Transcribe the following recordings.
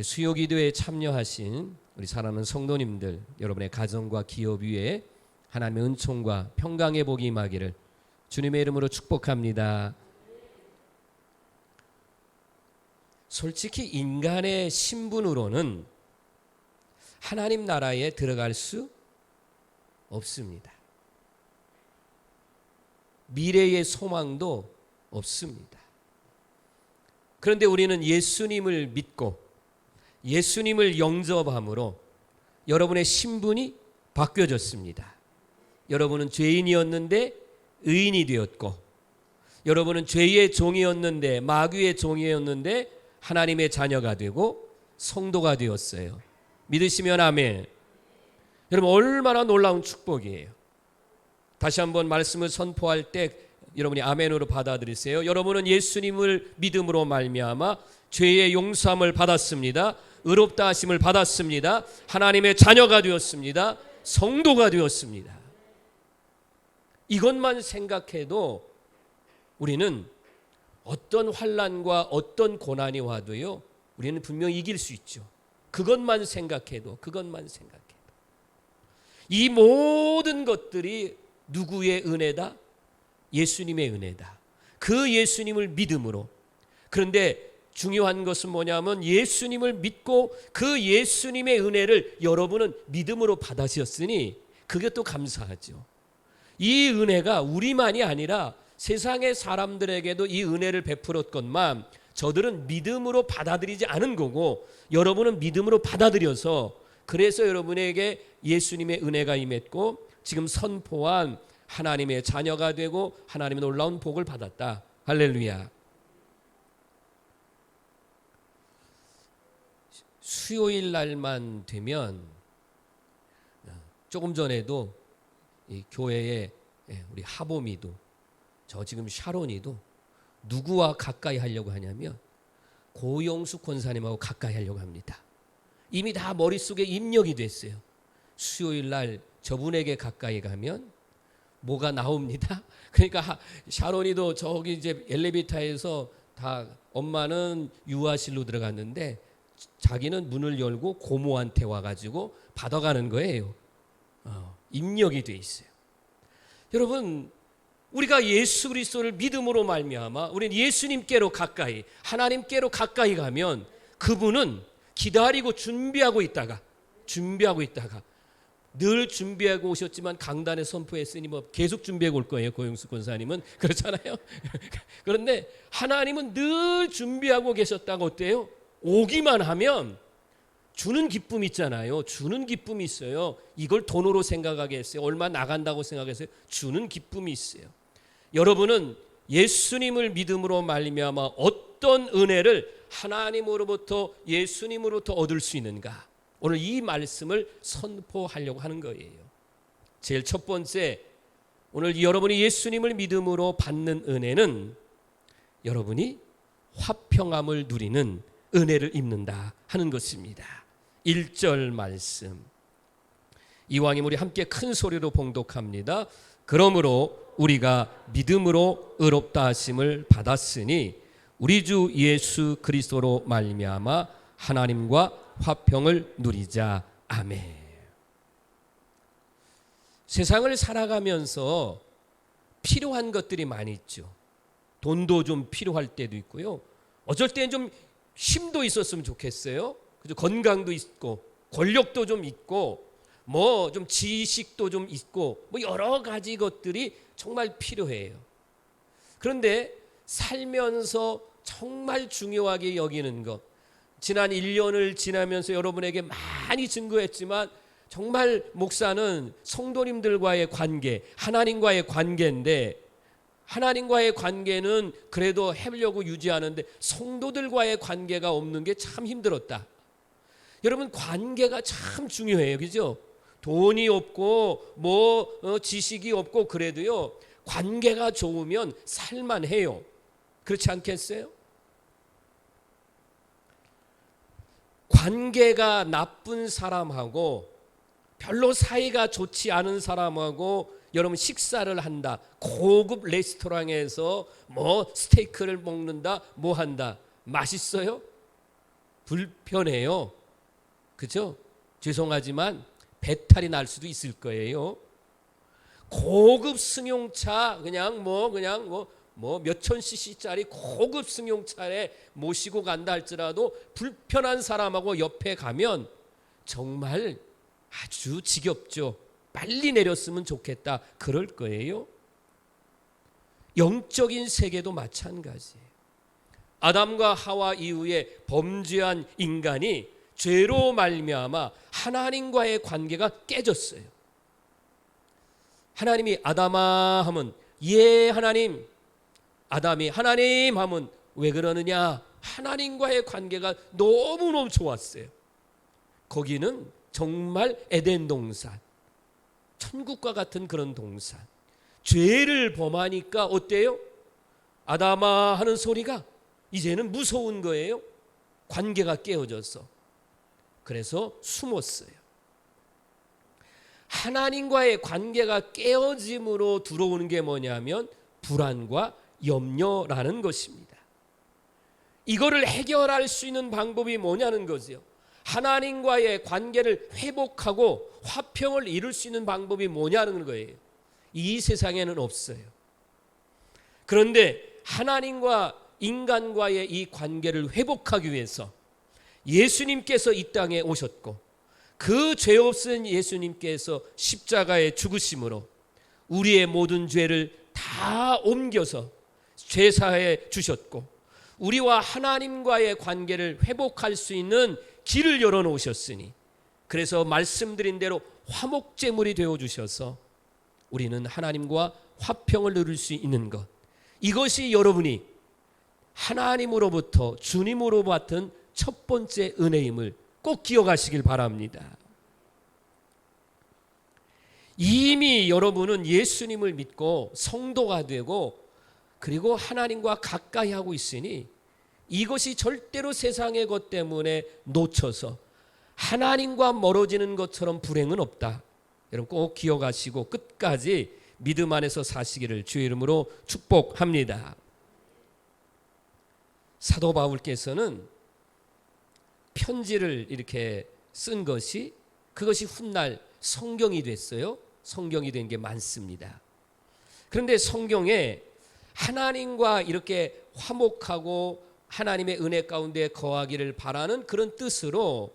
수요기도에 참여하신 우리 사랑하는 성도님들, 여러분의 가정과 기업 위에 하나님의 은총과 평강의 복이 임하기를 주님의 이름으로 축복합니다. 솔직히 인간의 신분으로는 하나님 나라에 들어갈 수 없습니다. 미래의 소망도 없습니다. 그런데 우리는 예수님을 믿고 예수님을 영접함으로 여러분의 신분이 바뀌어졌습니다. 여러분은 죄인이었는데 의인이 되었고, 여러분은 죄의 종이었는데 마귀의 종이었는데 하나님의 자녀가 되고 성도가 되었어요. 믿으시면 아멘. 여러분, 얼마나 놀라운 축복이에요. 다시 한번 말씀을 선포할 때 여러분이 아멘으로 받아들이세요. 여러분은 예수님을 믿음으로 말미암아 죄의 용서함을 받았습니다. 의롭다 하심을 받았습니다. 하나님의 자녀가 되었습니다. 성도가 되었습니다. 이것만 생각해도 우리는 어떤 환난과 어떤 고난이 와도요, 우리는 분명히 이길 수 있죠. 그것만 생각해도 이 모든 것들이 누구의 은혜다? 예수님의 은혜다. 그 예수님을 믿음으로. 그런데 중요한 것은 뭐냐면 예수님을 믿고 그 예수님의 은혜를 여러분은 믿음으로 받으셨으니 그게 또 감사하죠. 이 은혜가 우리만이 아니라 세상의 사람들에게도 이 은혜를 베풀었건만 저들은 믿음으로 받아들이지 않은 거고, 여러분은 믿음으로 받아들여서 그래서 여러분에게 예수님의 은혜가 임했고 지금 선포한 하나님의 자녀가 되고 하나님의 놀라운 복을 받았다. 할렐루야. 수요일 날만 되면, 조금 전에도 이 교회에 우리 하보미도, 저 지금 샤론이도 누구와 가까이 하려고 하냐면 고영숙 권사님하고 가까이 하려고 합니다. 이미 다 머릿속에 입력이 됐어요. 수요일 날 저분에게 가까이 가면 뭐가 나옵니다. 그러니까 샤론이도 저기 이제 엘리베이터에서 다 엄마는 유아실로 들어갔는데 자기는 문을 열고 고모한테 와가지고 받아가는 거예요. 입력이 돼 있어요. 여러분, 우리가 예수 그리스도를 믿음으로 말미암아 우리는 예수님께로 가까이, 하나님께로 가까이 가면 그분은 기다리고 준비하고 있다가 늘 준비하고 오셨지만 강단에 선포했으니 뭐 계속 준비하고 올 거예요. 고영숙 권사님은 그렇잖아요. 그런데 하나님은 늘 준비하고 계셨다고. 어때요? 오기만 하면 주는 기쁨이 있잖아요. 주는 기쁨이 있어요. 이걸 돈으로 생각하게 했어요. 얼마 나간다고 생각했어요. 주는 기쁨이 있어요. 여러분은 예수님을 믿음으로 말미암아 어떤 은혜를 하나님으로부터, 예수님으로부터 얻을 수 있는가? 오늘 이 말씀을 선포하려고 하는 거예요. 제일 첫 번째, 오늘 여러분이 예수님을 믿음으로 받는 은혜는 여러분이 화평함을 누리는 은혜를 입는다 하는 것입니다. 1절 말씀, 이왕이면 우리 함께 큰 소리로 봉독합니다. 그러므로 우리가 믿음으로 의롭다 하심을 받았으니 우리 주 예수 그리스도로 말미암아 하나님과 화평을 누리자. 아멘. 세상을 살아가면서 필요한 것들이 많이 있죠. 돈도 좀 필요할 때도 있고요. 어쩔 때는 좀 힘도 있었으면 좋겠어요. 그죠? 건강도 있고 권력도 좀 있고 뭐 좀 지식도 좀 있고 뭐 여러 가지 것들이 정말 필요해요. 그런데 살면서 정말 중요하게 여기는 것, 지난 1년을 지나면서 여러분에게 많이 증거했지만 정말 목사는 성도님들과의 관계, 하나님과의 관계인데, 하나님과의 관계는 그래도 해보려고 유지하는데 성도들과의 관계가 없는 게 참 힘들었다. 여러분, 관계가 참 중요해요. 그죠? 돈이 없고 지식이 없고 그래도요, 관계가 좋으면 살만해요. 그렇지 않겠어요? 관계가 나쁜 사람하고 별로 사이가 좋지 않은 사람하고 여러분 식사를 한다. 고급 레스토랑에서 뭐 스테이크를 먹는다. 뭐 한다. 맛있어요? 불편해요. 그죠? 죄송하지만 배탈이 날 수도 있을 거예요. 고급 승용차 그냥 뭐 몇천 cc짜리 고급 승용차에 모시고 간다 할지라도 불편한 사람하고 옆에 가면 정말 아주 지겹죠. 빨리 내렸으면 좋겠다 그럴 거예요. 영적인 세계도 마찬가지예요. 아담과 하와 이후에 범죄한 인간이 죄로 말미암아 하나님과의 관계가 깨졌어요. 하나님이 아담아 하면 예 하나님, 아담이 하나님 하면 왜 그러느냐? 하나님과의 관계가 너무너무 좋았어요. 거기는 정말 에덴 동산, 천국과 같은 그런 동산. 죄를 범하니까 어때요? 아담아 하는 소리가 이제는 무서운 거예요. 관계가 깨어져서. 그래서 숨었어요. 하나님과의 관계가 깨어짐으로 들어오는 게 뭐냐면 불안과 염려라는 것입니다. 이거를 해결할 수 있는 방법이 뭐냐는 거죠. 하나님과의 관계를 회복하고 화평을 이룰 수 있는 방법이 뭐냐는 거예요. 이 세상에는 없어요. 그런데 하나님과 인간과의 이 관계를 회복하기 위해서 예수님께서 이 땅에 오셨고 그 죄 없은 예수님께서 십자가에 죽으심으로 우리의 모든 죄를 다 옮겨서 죄사해 주셨고 우리와 하나님과의 관계를 회복할 수 있는 길을 열어놓으셨으니 그래서 말씀드린 대로 화목제물이 되어주셔서 우리는 하나님과 화평을 누릴 수 있는 것, 이것이 여러분이 하나님으로부터 주님으로 받은 첫 번째 은혜임을 꼭 기억하시길 바랍니다. 이미 여러분은 예수님을 믿고 성도가 되고 그리고 하나님과 가까이 하고 있으니 이것이 절대로 세상의 것 때문에 놓쳐서 하나님과 멀어지는 것처럼 불행은 없다. 여러분 꼭 기억하시고 끝까지 믿음 안에서 사시기를 주의 이름으로 축복합니다. 사도 바울께서는 편지를 이렇게 쓴 것이 그것이 훗날 성경이 됐어요. 성경이 된 게 많습니다. 그런데 성경에 하나님과 이렇게 화목하고 하나님의 은혜 가운데 거하기를 바라는 그런 뜻으로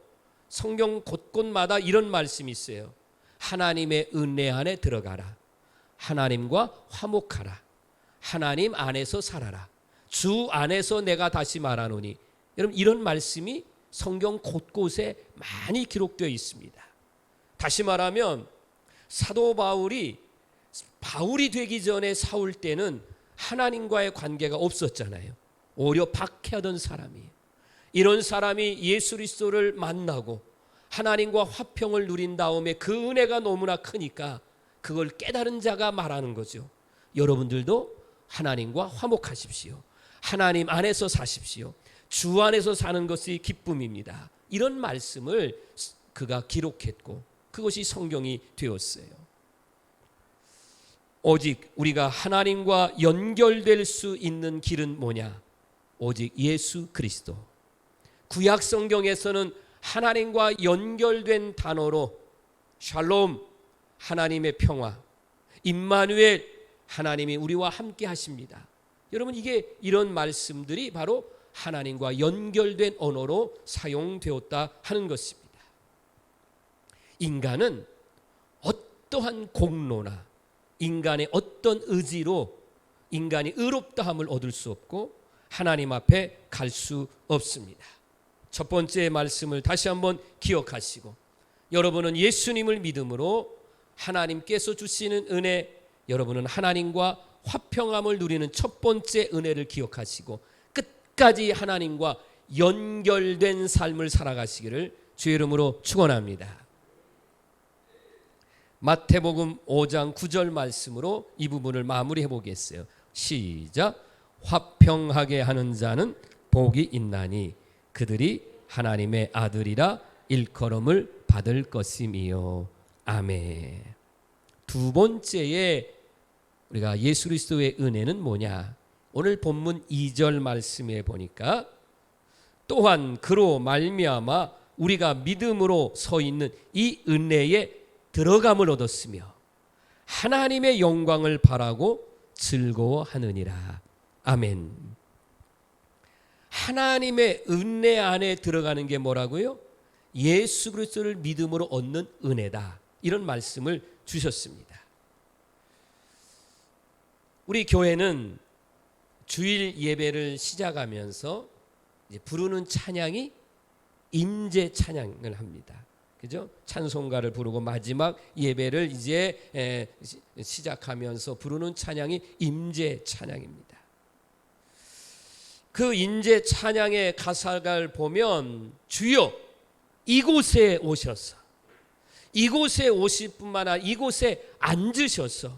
성경 곳곳마다 이런 말씀이 있어요. 하나님의 은혜 안에 들어가라. 하나님과 화목하라. 하나님 안에서 살아라. 주 안에서 내가 다시 말하노니. 여러분 이런 말씀이 성경 곳곳에 많이 기록되어 있습니다. 다시 말하면 사도 바울이 되기 전에 사울 때는 하나님과의 관계가 없었잖아요. 오히려 박해하던 사람이에요. 이런 사람이 예수 그리스도를 만나고 하나님과 화평을 누린 다음에 그 은혜가 너무나 크니까 그걸 깨달은 자가 말하는 거죠. 여러분들도 하나님과 화목하십시오. 하나님 안에서 사십시오. 주 안에서 사는 것이 기쁨입니다. 이런 말씀을 그가 기록했고 그것이 성경이 되었어요. 오직 우리가 하나님과 연결될 수 있는 길은 뭐냐? 오직 예수 그리스도. 구약 성경에서는 하나님과 연결된 단어로 샬롬, 하나님의 평화, 임마누엘, 하나님이 우리와 함께 하십니다. 여러분 이게 이런 말씀들이 바로 하나님과 연결된 언어로 사용되었다 하는 것입니다. 인간은 어떠한 공로나 인간의 어떤 의지로 인간이 의롭다함을 얻을 수 없고 하나님 앞에 갈 수 없습니다. 첫 번째 말씀을 다시 한번 기억하시고 여러분은 예수님을 믿음으로 하나님께서 주시는 은혜, 여러분은 하나님과 화평함을 누리는 첫 번째 은혜를 기억하시고 끝까지 하나님과 연결된 삶을 살아가시기를 주의 이름으로 축원합니다. 마태복음 5장 9절 말씀으로 이 부분을 마무리해 보겠어요. 시작. 화평하게 하는 자는 복이 있나니 그들이 하나님의 아들이라 일컬음을 받을 것임이요. 아멘. 두 번째에 우리가 예수 그리스도의 은혜는 뭐냐? 오늘 본문 2절 말씀에 보니까 또한 그로 말미암아 우리가 믿음으로 서 있는 이 은혜에 들어감을 얻었으며 하나님의 영광을 바라고 즐거워하느니라. 아멘. 하나님의 은혜 안에 들어가는 게 뭐라고요? 예수 그리스도를 믿음으로 얻는 은혜다. 이런 말씀을 주셨습니다. 우리 교회는 주일 예배를 시작하면서 이제 부르는 찬양이 임재 찬양을 합니다. 그죠? 찬송가를 부르고 마지막 예배를 이제 시작하면서 부르는 찬양이 임재 찬양입니다. 그 임재 찬양의 가사를 보면 주여 이곳에 오셔서 이곳에 오실 뿐만 아니라 이곳에 앉으셔서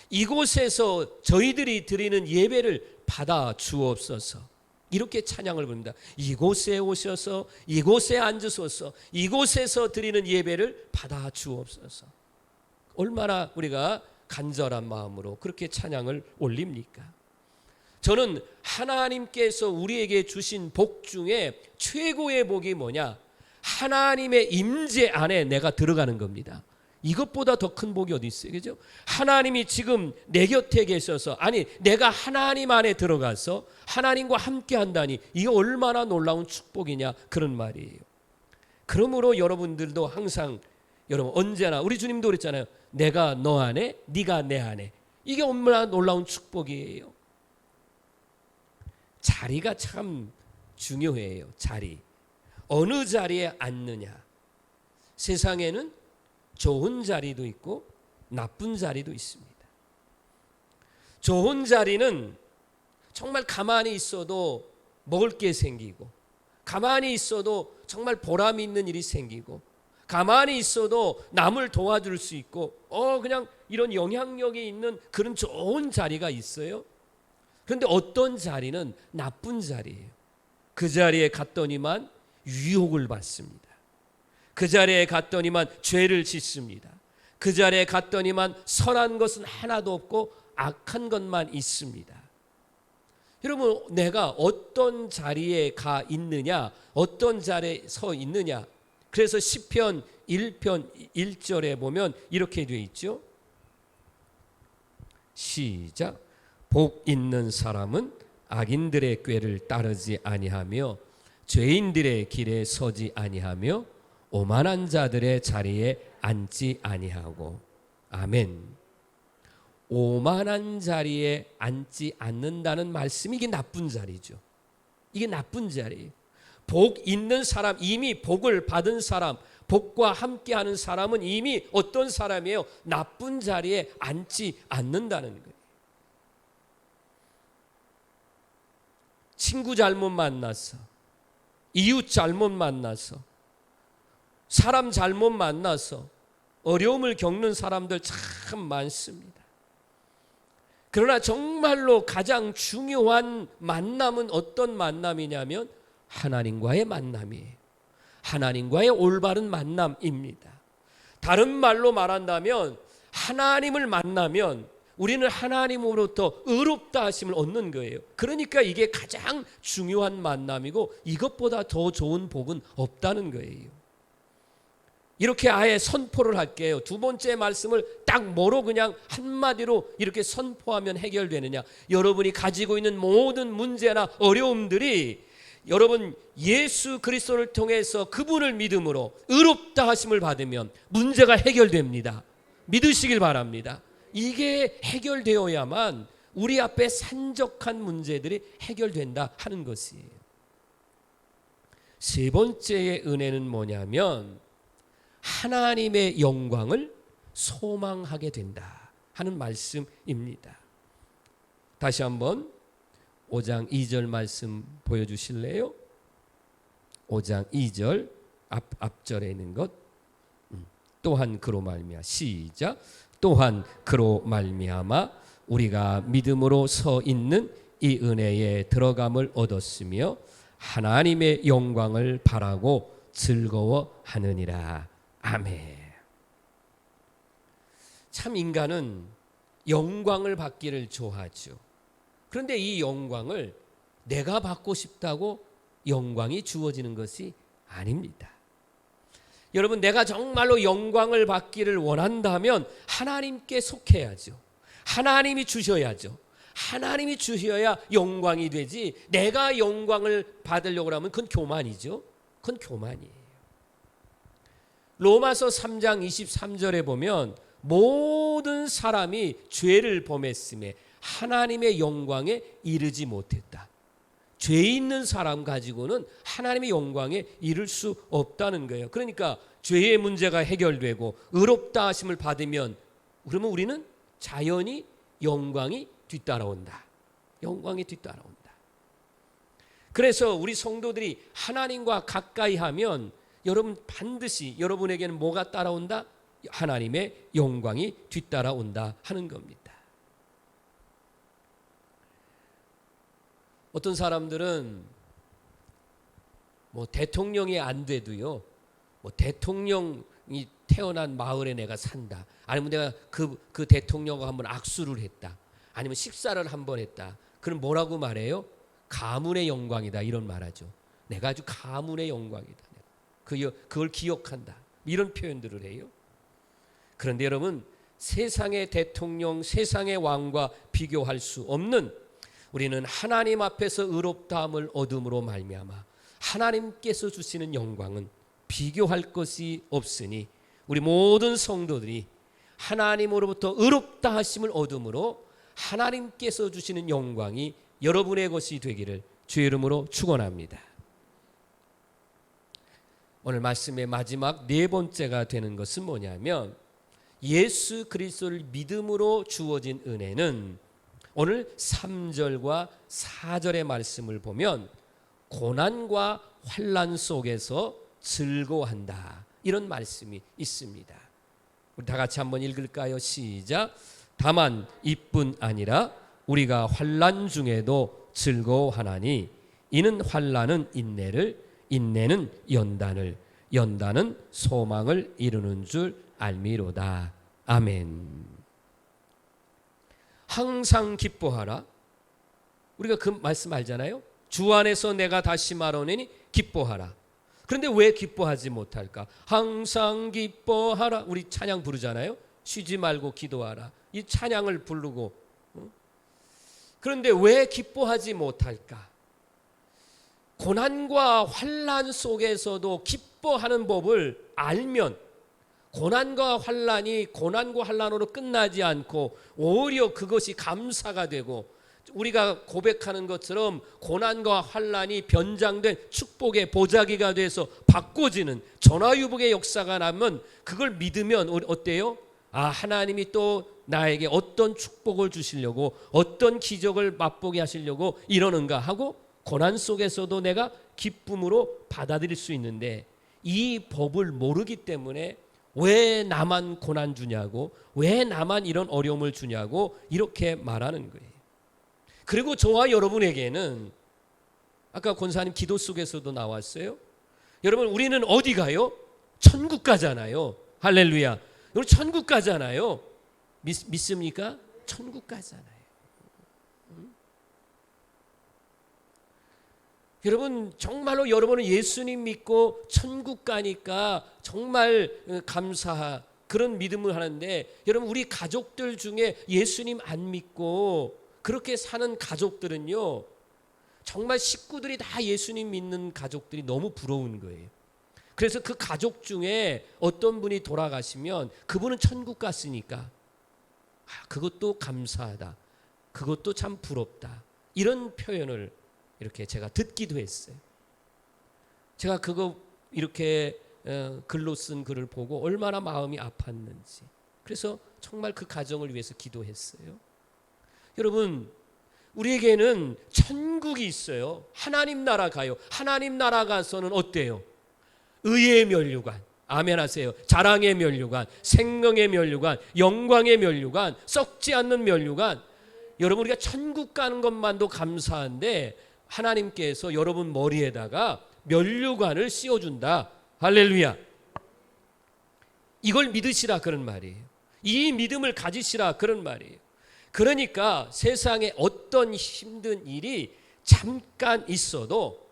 이곳에서 저희들이 드리는 예배를 받아 주옵소서. 이렇게 찬양을 부릅니다. 이곳에 오셔서 이곳에 앉으소서 이곳에서 드리는 예배를 받아 주옵소서. 얼마나 우리가 간절한 마음으로 그렇게 찬양을 올립니까? 저는 하나님께서 우리에게 주신 복 중에 최고의 복이 뭐냐? 하나님의 임재 안에 내가 들어가는 겁니다. 이것보다 더 큰 복이 어디 있어요? 그죠? 하나님이 지금 내 곁에 계셔서, 아니 내가 하나님 안에 들어가서 하나님과 함께 한다니 이게 얼마나 놀라운 축복이냐, 그런 말이에요. 그러므로 여러분들도 항상, 여러분 언제나 우리 주님도 그랬잖아요. 내가 너 안에 네가 내 안에. 이게 얼마나 놀라운 축복이에요. 자리가 참 중요해요. 자리. 어느 자리에 앉느냐. 세상에는 좋은 자리도 있고 나쁜 자리도 있습니다. 좋은 자리는 정말 가만히 있어도 먹을 게 생기고, 가만히 있어도 정말 보람 있는 일이 생기고, 가만히 있어도 남을 도와줄 수 있고, 그냥 이런 영향력이 있는 그런 좋은 자리가 있어요. 그런데 어떤 자리는 나쁜 자리예요. 그 자리에 갔더니만 유혹을 받습니다. 그 자리에 갔더니만 죄를 짓습니다. 그 자리에 갔더니만 선한 것은 하나도 없고 악한 것만 있습니다. 여러분, 내가 어떤 자리에 가 있느냐, 어떤 자리에 서 있느냐. 그래서 시편 1편 1절에 보면 이렇게 되어 있죠. 시작. 복 있는 사람은 악인들의 꾀를 따르지 아니하며 죄인들의 길에 서지 아니하며 오만한 자들의 자리에 앉지 아니하고. 아멘. 오만한 자리에 앉지 않는다는 말씀이 이게 나쁜 자리죠. 이게 나쁜 자리예요. 복 있는 사람, 이미 복을 받은 사람, 복과 함께하는 사람은 이미 어떤 사람이에요? 나쁜 자리에 앉지 않는다는 거예요. 친구 잘못 만나서, 이웃 잘못 만나서, 사람 잘못 만나서 어려움을 겪는 사람들 참 많습니다. 그러나 정말로 가장 중요한 만남은 어떤 만남이냐면 하나님과의 만남이에요. 하나님과의 올바른 만남입니다. 다른 말로 말한다면 하나님을 만나면 우리는 하나님으로부터 의롭다 하심을 얻는 거예요. 그러니까 이게 가장 중요한 만남이고 이것보다 더 좋은 복은 없다는 거예요. 이렇게 아예 선포를 할게요. 두 번째 말씀을 딱 뭐로 그냥 한마디로 이렇게 선포하면 해결되느냐. 여러분이 가지고 있는 모든 문제나 어려움들이 여러분 예수 그리스도를 통해서 그분을 믿음으로 의롭다 하심을 받으면 문제가 해결됩니다. 믿으시길 바랍니다. 이게 해결되어야만 우리 앞에 산적한 문제들이 해결된다 하는 것이에요. 세 번째의 은혜는 뭐냐면 하나님의 영광을 소망하게 된다 하는 말씀입니다. 다시 한번 5장 2절 말씀 보여주실래요? 5장 2절 앞절에 있는 것. 또한 그로 말미암아. 시작. 또한 그로 말미암아 우리가 믿음으로 서 있는 이 은혜에 들어감을 얻었으며 하나님의 영광을 바라고 즐거워하느니라. 아멘. 참 인간은 영광을 받기를 좋아하죠. 그런데 이 영광을 내가 받고 싶다고 영광이 주어지는 것이 아닙니다. 여러분, 내가 정말로 영광을 받기를 원한다면 하나님께 속해야죠. 하나님이 주셔야죠. 하나님이 주셔야 영광이 되지, 내가 영광을 받으려고 하면 그건 교만이죠. 그건 교만이에요. 로마서 3장 23절에 보면 모든 사람이 죄를 범했음에 하나님의 영광에 이르지 못했다. 죄 있는 사람 가지고는 하나님의 영광에 이를 수 없다는 거예요. 그러니까 죄의 문제가 해결되고 의롭다 하심을 받으면 그러면 우리는 자연히 영광이 뒤따라온다. 영광이 뒤따라온다. 그래서 우리 성도들이 하나님과 가까이 하면 여러분 반드시 여러분에게는 뭐가 따라온다? 하나님의 영광이 뒤따라온다 하는 겁니다. 어떤 사람들은 대통령이 안 돼도요, 대통령이 태어난 마을에 내가 산다, 아니면 내가 그 대통령과 한번 악수를 했다, 아니면 식사를 한번 했다, 그럼 뭐라고 말해요? 가문의 영광이다, 이런 말하죠. 내가 아주 가문의 영광이다, 그걸 기억한다, 이런 표현들을 해요. 그런데 여러분, 세상의 대통령, 세상의 왕과 비교할 수 없는, 우리는 하나님 앞에서 의롭다함을 얻음으로 말미암아 하나님께서 주시는 영광은 비교할 것이 없으니 우리 모든 성도들이 하나님으로부터 의롭다 하심을 얻음으로 하나님께서 주시는 영광이 여러분의 것이 되기를 주의 이름으로 축원합니다. 오늘 말씀의 마지막 네 번째가 되는 것은 뭐냐면, 예수 그리스도를 믿음으로 주어진 은혜는 오늘 3절과 4절의 말씀을 보면 고난과 환난 속에서 즐거워한다, 이런 말씀이 있습니다. 우리 다 같이 한번 읽을까요? 시작. 다만 이뿐 아니라 우리가 환난 중에도 즐거워하나니 이는 환난은 인내를, 인내는 연단을, 연단은 소망을 이루는 줄 알미로다. 아멘. 항상 기뻐하라. 우리가 그 말씀 알잖아요. 주 안에서 내가 다시 말하노니 기뻐하라. 그런데 왜 기뻐하지 못할까? 항상 기뻐하라. 우리 찬양 부르잖아요. 쉬지 말고 기도하라. 이 찬양을 부르고, 그런데 왜 기뻐하지 못할까? 고난과 환난 속에서도 기뻐하는 법을 알면, 고난과 환난이 고난과 환난으로 끝나지 않고 오히려 그것이 감사가 되고, 우리가 고백하는 것처럼 고난과 환난이 변장된 축복의 보자기가 돼서 바꿔지는 전화유복의 역사가 나면, 그걸 믿으면 어때요? 하나님이 또 나에게 어떤 축복을 주시려고, 어떤 기적을 맛보게 하시려고 이러는가 하고 고난 속에서도 내가 기쁨으로 받아들일 수 있는데, 이 법을 모르기 때문에 왜 나만 고난 주냐고, 왜 나만 이런 어려움을 주냐고 이렇게 말하는 거예요. 그리고 저와 여러분에게는 아까 권사님 기도 속에서도 나왔어요. 여러분, 우리는 어디 가요? 천국 가잖아요. 할렐루야. 우리 천국 가잖아요. 믿습니까? 천국 가잖아요. 여러분, 정말로 여러분은 예수님 믿고 천국 가니까 정말 감사, 그런 믿음을 하는데, 여러분, 우리 가족들 중에 예수님 안 믿고 그렇게 사는 가족들은요, 정말 식구들이 다 예수님 믿는 가족들이 너무 부러운 거예요. 그래서 그 가족 중에 어떤 분이 돌아가시면 그분은 천국 갔으니까 그것도 감사하다, 그것도 참 부럽다, 이런 표현을 이렇게 제가 듣기도 했어요. 제가 그거 이렇게 글로 쓴 글을 보고 얼마나 마음이 아팠는지, 그래서 정말 그 가정을 위해서 기도했어요. 여러분, 우리에게는 천국이 있어요. 하나님 나라 가요. 하나님 나라 가서는 어때요? 의의 면류관, 아멘 하세요. 자랑의 면류관, 생명의 면류관, 영광의 면류관, 썩지 않는 면류관. 여러분, 우리가 천국 가는 것만도 감사한데 하나님께서 여러분 머리에다가 면류관을 씌워준다. 할렐루야. 이걸 믿으시라, 그런 말이에요. 이 믿음을 가지시라, 그런 말이에요. 그러니까 세상에 어떤 힘든 일이 잠깐 있어도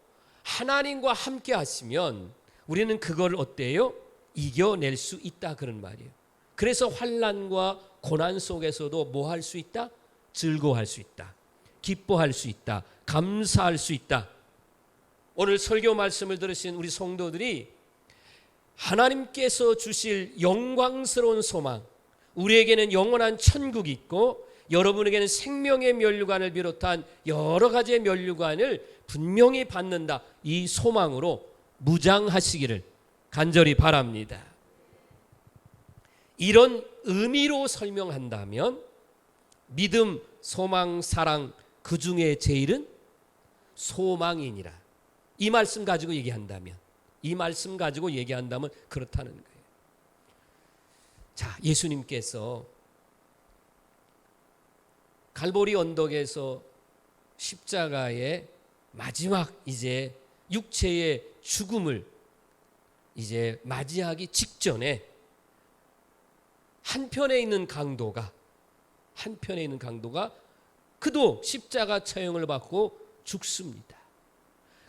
하나님과 함께 하시면 우리는 그걸 어때요? 이겨낼 수 있다 그런 말이에요. 그래서 환난과 고난 속에서도 뭐 할 수 있다? 즐거워할 수 있다. 기뻐할 수 있다. 감사할 수 있다. 오늘 설교 말씀을 들으신 우리 성도들이 하나님께서 주실 영광스러운 소망, 우리에게는 영원한 천국이 있고 여러분에게는 생명의 면류관을 비롯한 여러 가지의 면류관을 분명히 받는다. 이 소망으로 무장하시기를 간절히 바랍니다. 이런 의미로 설명한다면 믿음, 소망, 사랑 그 중에 제일은 소망이니라. 이 말씀 가지고 얘기한다면 그렇다는 거예요. 자, 예수님께서 갈보리 언덕에서 십자가의 마지막 이제 육체의 죽음을 이제 맞이하기 직전에 한편에 있는 강도가 그도 십자가 처형을 받고 죽습니다.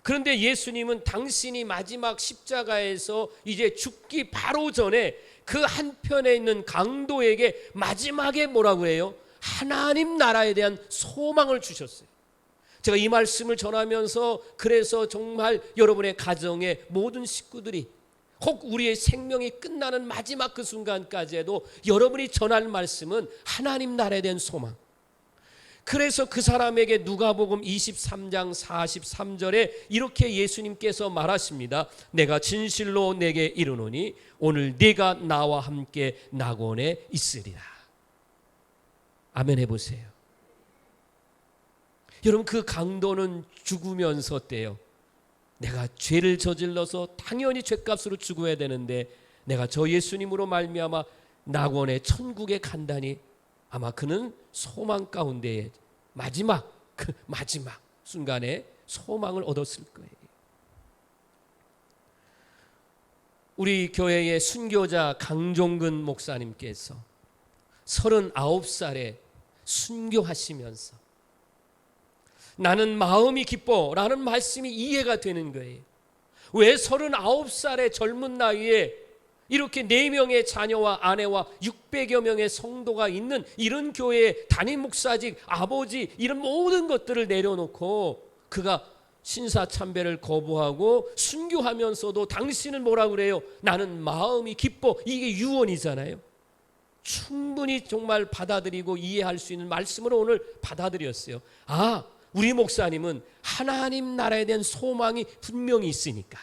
그런데 예수님은 당신이 마지막 십자가에서 이제 죽기 바로 전에 그 한편에 있는 강도에게 마지막에 뭐라고 해요? 하나님 나라에 대한 소망을 주셨어요. 제가 이 말씀을 전하면서 그래서 정말 여러분의 가정의 모든 식구들이 혹 우리의 생명이 끝나는 마지막 그 순간까지도 여러분이 전할 말씀은 하나님 나라에 대한 소망. 그래서 그 사람에게 누가복음 23장 43절에 이렇게 예수님께서 말하십니다. 내가 진실로 내게 이르노니 오늘 네가 나와 함께 낙원에 있으리라. 아멘 해보세요. 여러분, 그 강도는 죽으면서 어때요? 내가 죄를 저질러서 당연히 죄값으로 죽어야 되는데 내가 저 예수님으로 말미암아 낙원의 천국에 간다니 아마 그는 소망 가운데에 마지막 순간에 소망을 얻었을 거예요. 우리 교회의 순교자 강종근 목사님께서 39살에 순교하시면서 나는 마음이 기뻐 라는 말씀이 이해가 되는 거예요. 왜 39살의 젊은 나이에 이렇게 4명의 자녀와 아내와 600여 명의 성도가 있는 이런 교회의 담임 목사직, 아버지 이런 모든 것들을 내려놓고 그가 신사참배를 거부하고 순교하면서도 당신은 뭐라 그래요? 나는 마음이 기뻐. 이게 유언이잖아요. 충분히 정말 받아들이고 이해할 수 있는 말씀으로 오늘 받아들였어요. 우리 목사님은 하나님 나라에 대한 소망이 분명히 있으니까,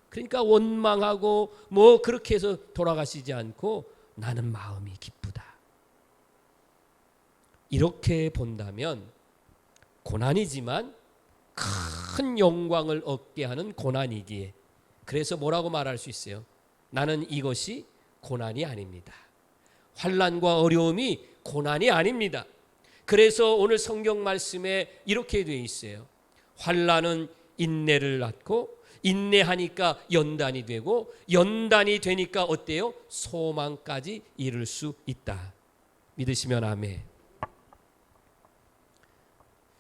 그러니까 원망하고 뭐 그렇게 해서 돌아가시지 않고 나는 마음이 기쁘다. 이렇게 본다면 고난이지만 큰 영광을 얻게 하는 고난이기에, 그래서 뭐라고 말할 수 있어요? 나는 이것이 고난이 아닙니다. 환난과 어려움이 고난이 아닙니다. 그래서 오늘 성경 말씀에 이렇게 되어 있어요. 환난은 인내를 낳고 인내하니까 연단이 되고 연단이 되니까 어때요? 소망까지 이룰 수 있다. 믿으시면 아멘.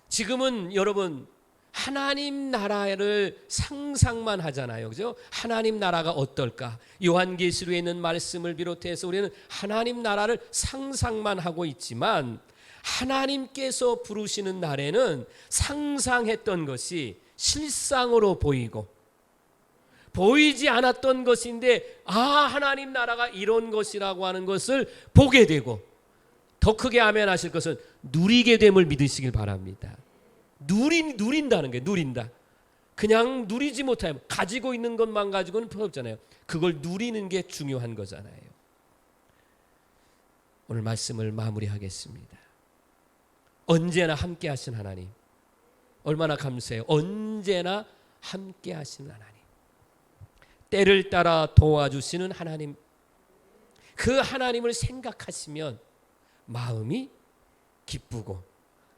지금은 여러분 하나님 나라를 상상만 하잖아요. 그죠? 하나님 나라가 어떨까? 요한계시록에 있는 말씀을 비롯해서 우리는 하나님 나라를 상상만 하고 있지만 하나님께서 부르시는 날에는 상상했던 것이 실상으로 보이고 보이지 않았던 것인데 하나님 나라가 이런 것이라고 하는 것을 보게 되고 더 크게 아멘 하실 것은 누리게 됨을 믿으시길 바랍니다. 누린다는 거예요. 누린다. 그냥 누리지 못하면 가지고 있는 것만 가지고는 필요 없잖아요. 그걸 누리는 게 중요한 거잖아요. 오늘 말씀을 마무리하겠습니다. 언제나 함께 하신 하나님, 얼마나 감사해요. 언제나 함께 하신 하나님, 때를 따라 도와주시는 하나님, 그 하나님을 생각하시면 마음이 기쁘고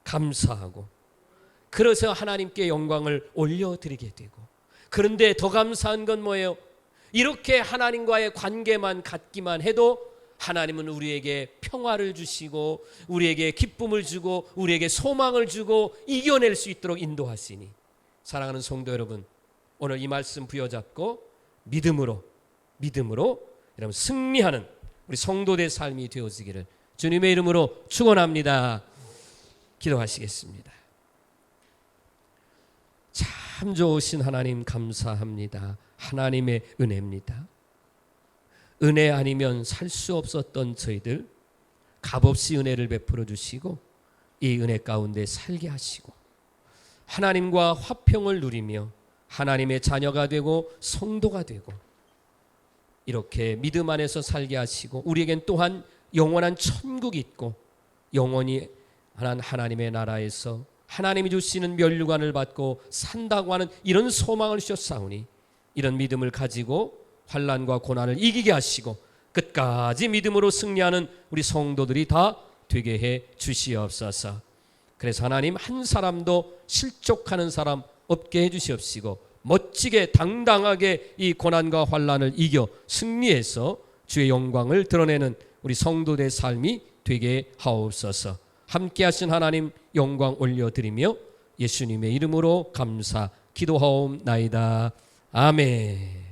감사하고, 그래서 하나님께 영광을 올려드리게 되고, 그런데 더 감사한 건 뭐예요? 이렇게 하나님과의 관계만 갖기만 해도 하나님은 우리에게 평화를 주시고 우리에게 기쁨을 주고 우리에게 소망을 주고 이겨낼 수 있도록 인도하시니, 사랑하는 성도 여러분, 오늘 이 말씀 부여잡고 믿음으로 여러분 승리하는 우리 성도দের 삶이 되어지기를 주님의 이름으로 축원합니다. 기도하시겠습니다. 참 좋으신 하나님 감사합니다. 하나님의 은혜입니다. 은혜 아니면 살 수 없었던 저희들 값없이 은혜를 베풀어 주시고 이 은혜 가운데 살게 하시고 하나님과 화평을 누리며 하나님의 자녀가 되고 성도가 되고 이렇게 믿음 안에서 살게 하시고 우리에겐 또한 영원한 천국이 있고 영원히 하나님의 나라에서 하나님이 주시는 면류관을 받고 산다고 하는 이런 소망을 주셨사오니 이런 믿음을 가지고 환난과 고난을 이기게 하시고 끝까지 믿음으로 승리하는 우리 성도들이 다 되게 해 주시옵소서. 그래서 하나님 한 사람도 실족하는 사람 없게 해 주시옵시고 멋지게 당당하게 이 고난과 환난을 이겨 승리해서 주의 영광을 드러내는 우리 성도들의 삶이 되게 하옵소서. 함께 하신 하나님 영광 올려드리며 예수님의 이름으로 감사 기도하옵나이다. 아멘.